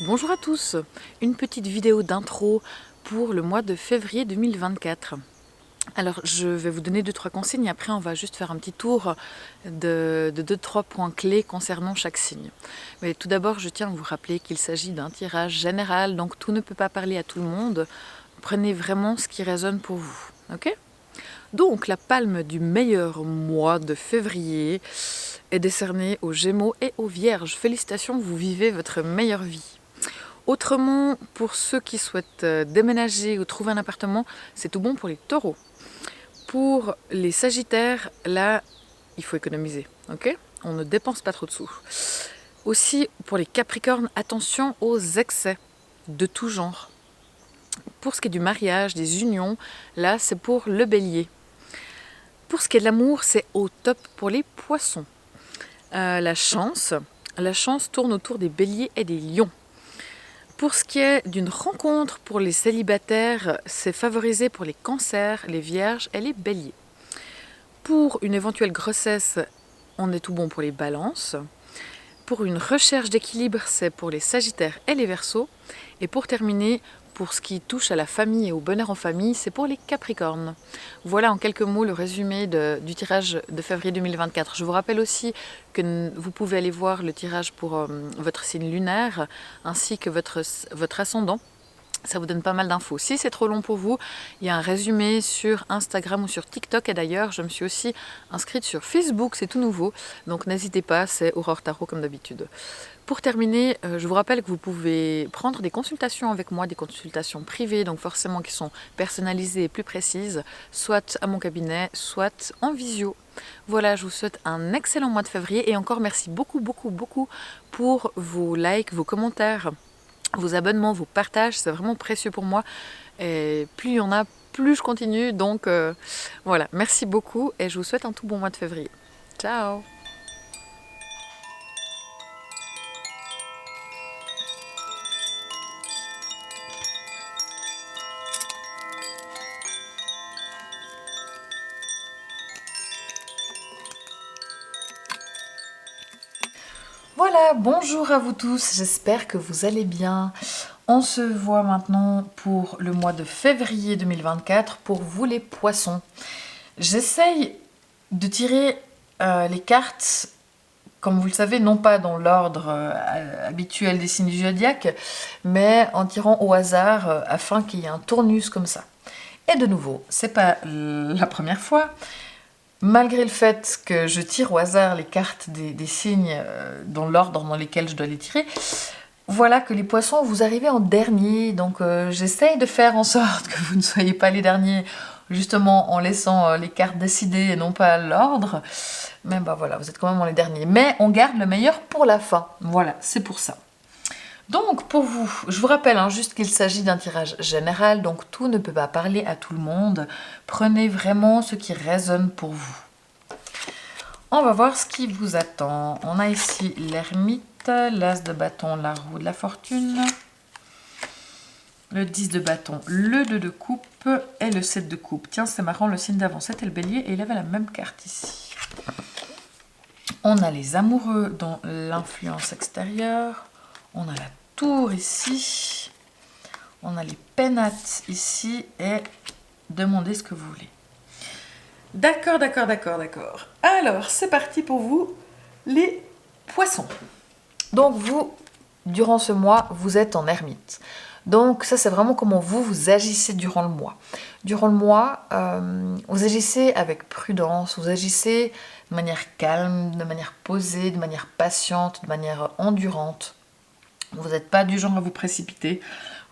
Bonjour à tous, une petite vidéo d'intro pour le mois de février 2024. Alors je vais vous donner 2-3 consignes et après on va juste faire un petit tour de 2-3 points clés concernant chaque signe. Mais tout d'abord je tiens à vous rappeler qu'il s'agit d'un tirage général, donc tout ne peut pas parler à tout le monde. Prenez vraiment ce qui résonne pour vous, ok ? Donc la palme du meilleur mois de février est décernée aux Gémeaux et aux Vierges. Félicitations, vous vivez votre meilleure vie. Autrement, pour ceux qui souhaitent déménager ou trouver un appartement, c'est tout bon pour les taureaux. Pour les sagittaires, là, il faut économiser, ok ? On ne dépense pas trop de sous. Aussi, pour les capricornes, attention aux excès de tout genre. Pour ce qui est du mariage, des unions, là, c'est pour le bélier. Pour ce qui est de l'amour, c'est au top pour les poissons. La chance tourne autour des béliers et des lions. Pour ce qui est d'une rencontre pour les célibataires, c'est favorisé pour les cancers, les vierges et les béliers. Pour une éventuelle grossesse, on est tout bon pour les balances. Pour une recherche d'équilibre, c'est pour les sagittaires et les verseaux. Et pour terminer, pour ce qui touche à la famille et au bonheur en famille, c'est pour les capricornes. Voilà en quelques mots le résumé du tirage de février 2024. Je vous rappelle aussi que vous pouvez aller voir le tirage pour votre signe lunaire ainsi que votre ascendant. Ça vous donne pas mal d'infos. Si c'est trop long pour vous, il y a un résumé sur Instagram ou sur TikTok. Et d'ailleurs, je me suis aussi inscrite sur Facebook, c'est tout nouveau. Donc n'hésitez pas, c'est Aurore Tarot comme d'habitude. Pour terminer, je vous rappelle que vous pouvez prendre des consultations avec moi, des consultations privées, donc forcément qui sont personnalisées et plus précises, soit à mon cabinet, soit en visio. Voilà, je vous souhaite un excellent mois de février et encore merci beaucoup pour vos likes, vos commentaires, vos abonnements, vos partages, c'est vraiment précieux pour moi. Et plus il y en a, plus je continue. Donc voilà, merci beaucoup et je vous souhaite un tout bon mois de février. Ciao! Voilà, bonjour à vous tous, j'espère que vous allez bien. On se voit maintenant pour le mois de février 2024 pour vous les poissons. J'essaye de tirer les cartes, comme vous le savez, non pas dans l'ordre habituel des signes du zodiaque, mais en tirant au hasard afin qu'il y ait un tournus comme ça. Et de nouveau, c'est pas la première fois. Malgré le fait que je tire au hasard les cartes des signes dans l'ordre dans lesquels je dois les tirer, voilà que les poissons, vous arrivez en dernier. Donc j'essaye de faire en sorte que vous ne soyez pas les derniers, justement en laissant les cartes décider et non pas l'ordre. Mais bah voilà, vous êtes quand même les derniers. Mais on garde le meilleur pour la fin. Voilà, c'est pour ça. Donc pour vous, je vous rappelle juste qu'il s'agit d'un tirage général, donc tout ne peut pas parler à tout le monde. Prenez vraiment ce qui résonne pour vous. On va voir ce qui vous attend. On a ici l'ermite, l'as de bâton, la roue de la fortune, le 10 de bâton, le 2 de coupe et le 7 de coupe. Tiens, c'est marrant, le signe d'avant c'était le bélier et il avait la même carte ici. On a les amoureux dans l'influence extérieure. On a la tour ici, on a les pénates ici et demandez ce que vous voulez. D'accord. Alors, c'est parti pour vous, les poissons. Donc vous, durant ce mois, vous êtes en ermite. Donc ça, c'est vraiment comment vous agissez durant le mois. Durant le mois, vous agissez avec prudence, vous agissez de manière calme, de manière posée, de manière patiente, de manière endurante. Vous n'êtes pas du genre à vous précipiter.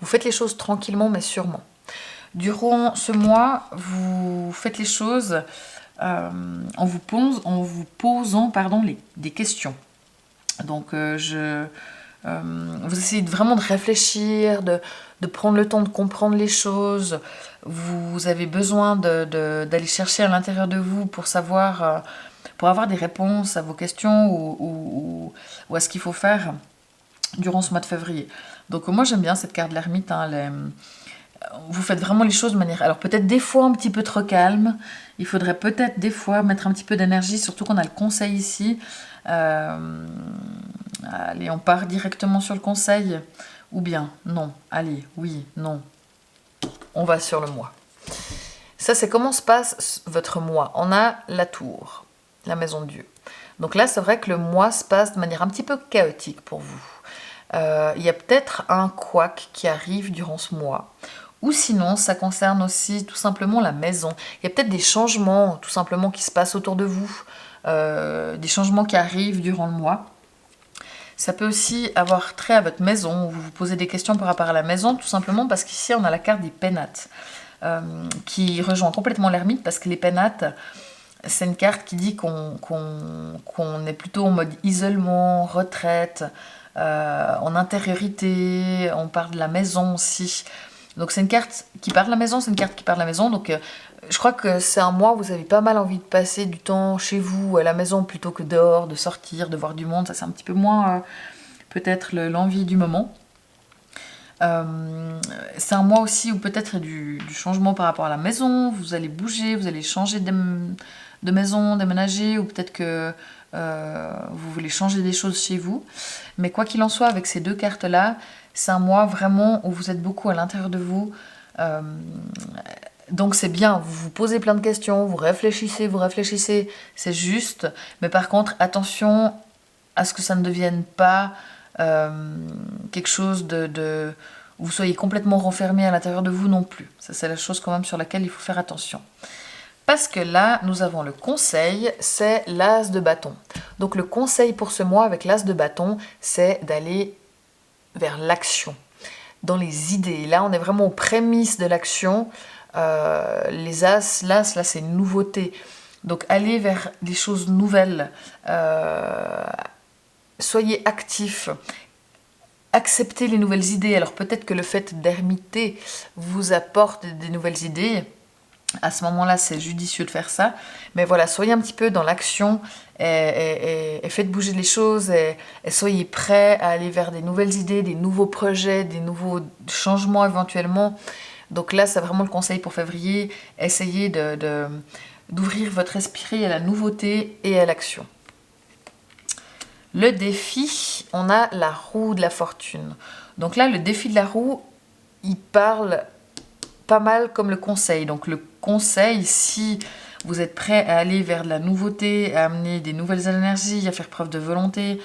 Vous faites les choses tranquillement, mais sûrement. Durant ce mois, vous faites les choses en vous posant des questions. Donc, vous essayez vraiment de réfléchir, de prendre le temps de comprendre les choses. Vous avez besoin d'aller chercher à l'intérieur de vous pour savoir, pour avoir des réponses à vos questions ou à ce qu'il faut faire durant ce mois de février. Donc moi j'aime bien cette carte de l'ermite. Vous faites vraiment les choses de manière... Alors peut-être des fois un petit peu trop calme. Il faudrait peut-être des fois mettre un petit peu d'énergie, surtout qu'on a le conseil ici. Allez, on part directement sur le conseil. Ou bien non, allez, oui, non. On va sur le mois. Ça, c'est comment se passe votre mois. On a la tour, la maison de Dieu. Donc là, c'est vrai que le mois se passe de manière un petit peu chaotique pour vous. Il y a peut-être un couac qui arrive durant ce mois. Ou sinon, ça concerne aussi tout simplement la maison. Il y a peut-être des changements tout simplement qui se passent autour de vous. Des changements qui arrivent durant le mois. Ça peut aussi avoir trait à votre maison. Vous vous posez des questions par rapport à la maison, tout simplement parce qu'ici, on a la carte des pénates. Qui rejoint complètement l'ermite, parce que les pénates, c'est une carte qui dit qu'on est plutôt en mode isolement, retraite, en intériorité. On parle de la maison aussi. Donc c'est une carte qui parle de la maison, c'est une carte qui parle de la maison. Donc je crois que c'est un mois où vous avez pas mal envie de passer du temps chez vous, à la maison, plutôt que dehors, de sortir, de voir du monde. Ça, c'est un petit peu moins peut-être l'envie du moment. C'est un mois aussi où peut-être il y a du changement par rapport à la maison. Vous allez bouger, vous allez changer de maison, déménager, ou peut-être que vous voulez changer des choses chez vous. Mais quoi qu'il en soit, avec ces deux cartes-là, c'est un mois vraiment où vous êtes beaucoup à l'intérieur de vous. Donc c'est bien, vous vous posez plein de questions, vous réfléchissez, c'est juste. Mais par contre, attention à ce que ça ne devienne pas quelque chose où vous soyez complètement renfermé à l'intérieur de vous non plus. Ça, c'est la chose quand même sur laquelle il faut faire attention. Parce que là, nous avons le conseil, c'est l'as de bâton. Donc le conseil pour ce mois avec l'as de bâton, c'est d'aller vers l'action, dans les idées. Là, on est vraiment aux prémices de l'action. Les as, l'as, là, c'est une nouveauté. Donc aller vers des choses nouvelles. Soyez actifs. Acceptez les nouvelles idées. Alors peut-être que le fait d'ermiter vous apporte des nouvelles idées. À ce moment-là, c'est judicieux de faire ça. Mais voilà, soyez un petit peu dans l'action et faites bouger les choses et soyez prêts à aller vers des nouvelles idées, des nouveaux projets, des nouveaux changements éventuellement. Donc là, c'est vraiment le conseil pour février. Essayez d'ouvrir votre esprit à la nouveauté et à l'action. Le défi, on a la roue de la fortune. Donc là, le défi de la roue, il parle pas mal comme le conseil. Donc le conseil, si vous êtes prêt à aller vers de la nouveauté, à amener des nouvelles énergies, à faire preuve de volonté,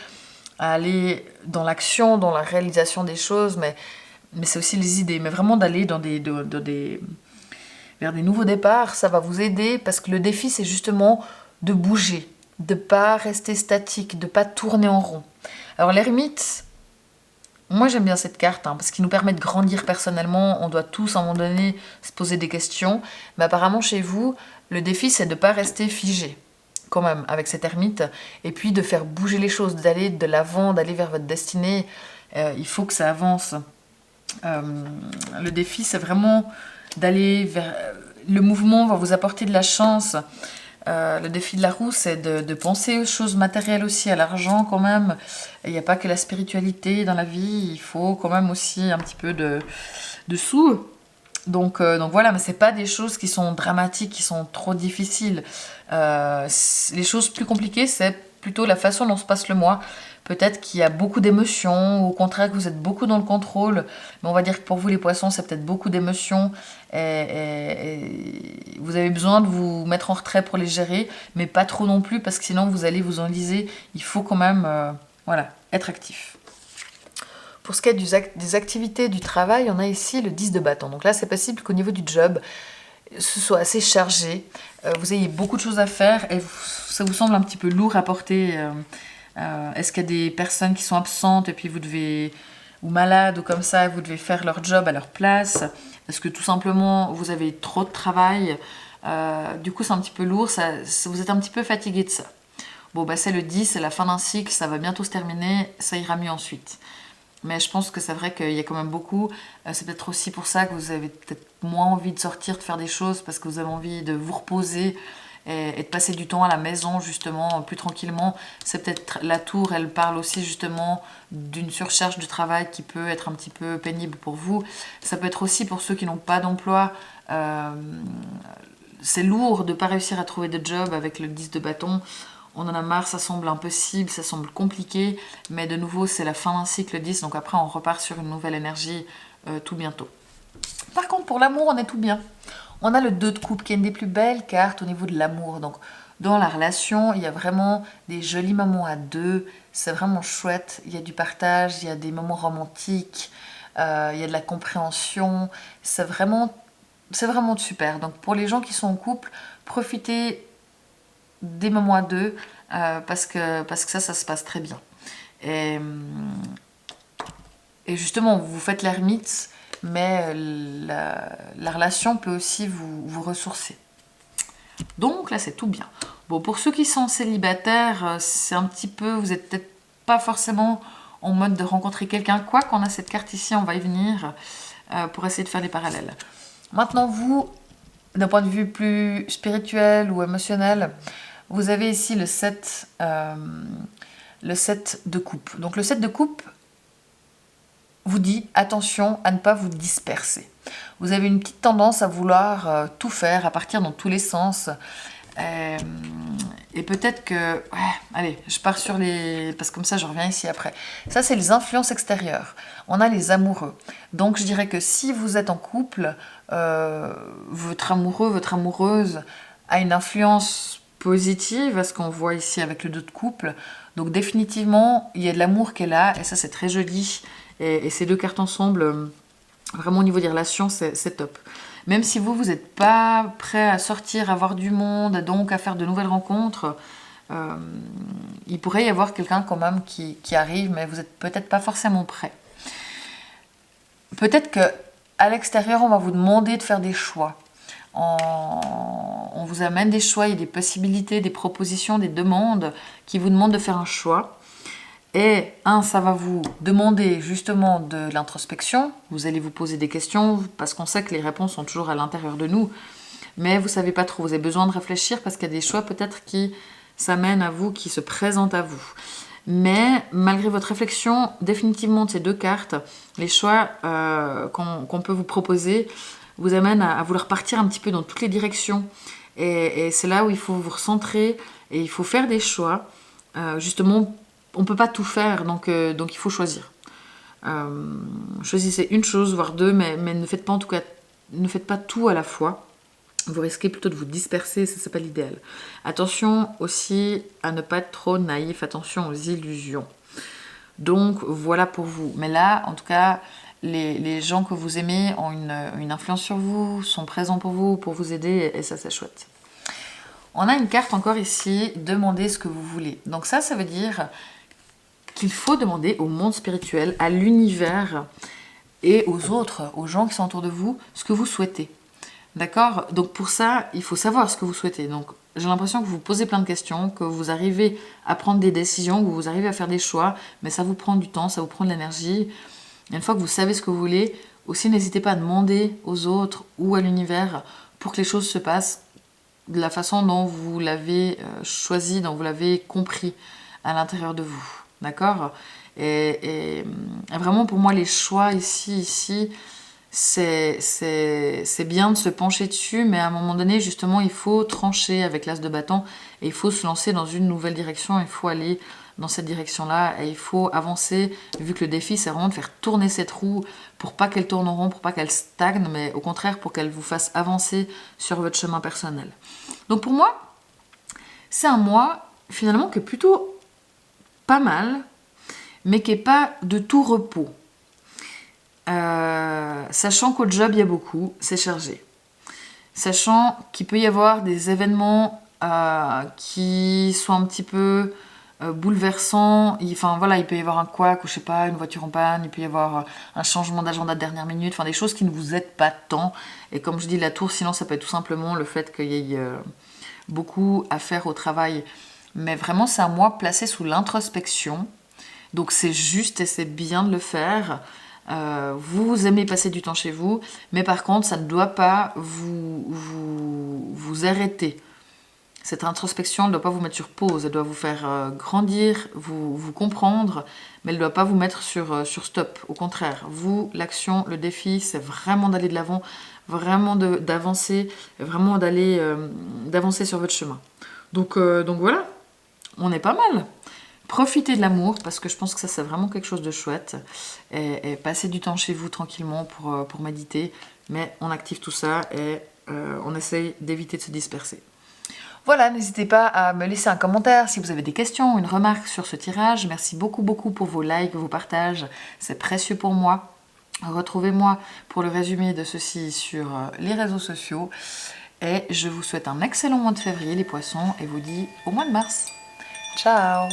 à aller dans l'action, dans la réalisation des choses, mais c'est aussi les idées. Mais vraiment d'aller vers des nouveaux départs, ça va vous aider parce que le défi, c'est justement de bouger, de ne pas rester statique, de ne pas tourner en rond. Alors l'ermite, moi j'aime bien cette carte parce qu'il nous permet de grandir personnellement. On doit tous à un moment donné se poser des questions. Mais apparemment chez vous, le défi c'est de ne pas rester figé quand même avec cette ermite. Et puis de faire bouger les choses, d'aller de l'avant, d'aller vers votre destinée. Il faut que ça avance. Le défi c'est vraiment d'aller vers... Le mouvement va vous apporter de la chance. Le défi de la roue, c'est de penser aux choses matérielles aussi, à l'argent quand même. Il n'y a pas que la spiritualité dans la vie, il faut quand même aussi un petit peu de sous. Donc voilà, mais c'est pas des choses qui sont dramatiques, qui sont trop difficiles. Les choses plus compliquées, c'est plutôt la façon dont se passe le mois. Peut-être qu'il y a beaucoup d'émotions, ou au contraire que vous êtes beaucoup dans le contrôle. Mais on va dire que pour vous, les poissons, c'est peut-être beaucoup d'émotions. Et vous avez besoin de vous mettre en retrait pour les gérer, mais pas trop non plus, parce que sinon vous allez vous enliser. Il faut quand même être actif. Pour ce qui est des activités du travail, on a ici le 10 de bâton. Donc là, c'est possible qu'au niveau du job, ce soit assez chargé. Vous ayez beaucoup de choses à faire et ça vous semble un petit peu lourd à porter. Est-ce qu'il y a des personnes qui sont absentes et puis ou malades ou comme ça, vous devez faire leur job à leur place? Est-ce que tout simplement vous avez trop de travail? Du coup c'est un petit peu lourd, vous êtes un petit peu fatigué de ça. Bon bah c'est le 10, c'est la fin d'un cycle, ça va bientôt se terminer, ça ira mieux ensuite. Mais je pense que c'est vrai qu'il y a quand même beaucoup. C'est peut-être aussi pour ça que vous avez peut-être moins envie de sortir, de faire des choses, parce que vous avez envie de vous reposer et de passer du temps à la maison, justement, plus tranquillement. C'est peut-être la tour, elle parle aussi justement d'une surcharge de travail qui peut être un petit peu pénible pour vous. Ça peut être aussi pour ceux qui n'ont pas d'emploi. C'est lourd de ne pas réussir à trouver de job avec le 10 de bâton. on en a marre, ça semble impossible, ça semble compliqué, mais de nouveau c'est la fin d'un cycle 10, donc après on repart sur une nouvelle énergie tout bientôt. Par contre pour l'amour on est tout bien. On a le 2 de coupe qui est une des plus belles cartes au niveau de l'amour, donc dans la relation il y a vraiment des jolis moments à deux, c'est vraiment chouette, il y a du partage, il y a des moments romantiques, il y a de la compréhension, c'est vraiment super. Donc pour les gens qui sont en couple, profitez des moments à deux parce que ça se passe très bien. Et justement, vous faites l'ermite, mais la relation peut aussi vous ressourcer. Donc là, c'est tout bien. Bon, pour ceux qui sont célibataires, c'est un petit peu, vous n'êtes peut-être pas forcément en mode de rencontrer quelqu'un. Quoi qu'on a cette carte ici, on va y venir pour essayer de faire des parallèles. Maintenant, vous, d'un point de vue plus spirituel ou émotionnel, vous avez ici le 7 de coupe. Donc le 7 de coupe vous dit attention à ne pas vous disperser. Vous avez une petite tendance à vouloir tout faire, à partir dans tous les sens. Et peut-être que... Ouais, allez, je pars sur les... Parce que comme ça, je reviens ici après. Ça, c'est les influences extérieures. On a les amoureux. Donc, je dirais que si vous êtes en couple, votre amoureux, votre amoureuse a une influence positive à ce qu'on voit ici avec le 2 de couple. Donc, définitivement, il y a de l'amour qui est là. Et ça, c'est très joli. Et ces deux cartes ensemble, vraiment au niveau des relations, c'est top. Même si vous n'êtes pas prêt à sortir, à voir du monde, donc à faire de nouvelles rencontres, il pourrait y avoir quelqu'un quand même qui arrive, mais vous n'êtes peut-être pas forcément prêt. Peut-être qu'à l'extérieur, on va vous demander de faire des choix. On vous amène des choix, il y a des possibilités, des propositions, des demandes qui vous demandent de faire un choix. Et ça va vous demander justement de l'introspection. Vous allez vous poser des questions parce qu'on sait que les réponses sont toujours à l'intérieur de nous. Mais vous ne savez pas trop, vous avez besoin de réfléchir parce qu'il y a des choix peut-être qui s'amènent à vous, qui se présentent à vous. Mais malgré votre réflexion, définitivement de ces deux cartes, les choix qu'on peut vous proposer vous amènent à vouloir partir un petit peu dans toutes les directions. Et c'est là où il faut vous recentrer et il faut faire des choix. Justement, on ne peut pas tout faire, donc il faut choisir. Choisissez une chose, voire deux, mais ne faites pas ne faites pas tout à la fois. Vous risquez plutôt de vous disperser, ça c'est pas l'idéal. Attention aussi à ne pas être trop naïf, attention aux illusions. Donc voilà pour vous. Mais là, en tout cas, les gens que vous aimez ont une influence sur vous, sont présents pour vous aider, et ça c'est chouette. On a une carte encore ici, demandez ce que vous voulez. Donc ça veut dire qu'il faut demander au monde spirituel, à l'univers et aux autres, aux gens qui sont autour de vous, ce que vous souhaitez. D'accord? Donc pour ça, il faut savoir ce que vous souhaitez. Donc j'ai l'impression que vous vous posez plein de questions, que vous arrivez à prendre des décisions, que vous arrivez à faire des choix, mais ça vous prend du temps, ça vous prend de l'énergie. Et une fois que vous savez ce que vous voulez, aussi n'hésitez pas à demander aux autres ou à l'univers pour que les choses se passent de la façon dont vous l'avez choisi, dont vous l'avez compris à l'intérieur de vous. D'accord? Et vraiment pour moi les choix ici c'est bien de se pencher dessus, mais à un moment donné justement il faut trancher avec l'as de bâton et il faut se lancer dans une nouvelle direction, il faut aller dans cette direction là et il faut avancer, vu que le défi c'est vraiment de faire tourner cette roue pour pas qu'elle tourne en rond, pour pas qu'elle stagne, mais au contraire pour qu'elle vous fasse avancer sur votre chemin personnel. Donc pour moi c'est un mois finalement qui est plutôt pas mal, mais qui n'est pas de tout repos. Sachant qu'au job, il y a beaucoup, c'est chargé. Sachant qu'il peut y avoir des événements qui sont un petit peu bouleversants. Enfin voilà, il peut y avoir un couac, ou je sais pas, une voiture en panne, il peut y avoir un changement d'agenda de dernière minute, enfin des choses qui ne vous aident pas tant. Et comme je dis, la tour, sinon ça peut être tout simplement le fait qu'il y ait beaucoup à faire au travail. Mais vraiment, c'est un mois placé sous l'introspection. Donc c'est juste et c'est bien de le faire. Vous aimez passer du temps chez vous, mais par contre, ça ne doit pas vous arrêter. Cette introspection ne doit pas vous mettre sur pause. Elle doit vous faire grandir, vous comprendre, mais elle ne doit pas vous mettre sur stop. Au contraire, vous, l'action, le défi, c'est vraiment d'aller de l'avant, vraiment d'avancer, vraiment d'avancer sur votre chemin. Donc voilà. on est pas mal. Profitez de l'amour, parce que je pense que ça, c'est vraiment quelque chose de chouette. Et passez du temps chez vous tranquillement pour méditer. Mais on active tout ça et on essaye d'éviter de se disperser. Voilà, n'hésitez pas à me laisser un commentaire si vous avez des questions ou une remarque sur ce tirage. Merci beaucoup pour vos likes, vos partages. C'est précieux pour moi. Retrouvez-moi pour le résumé de ceci sur les réseaux sociaux. Et je vous souhaite un excellent mois de février, les poissons, et vous dis au mois de mars. Ciao!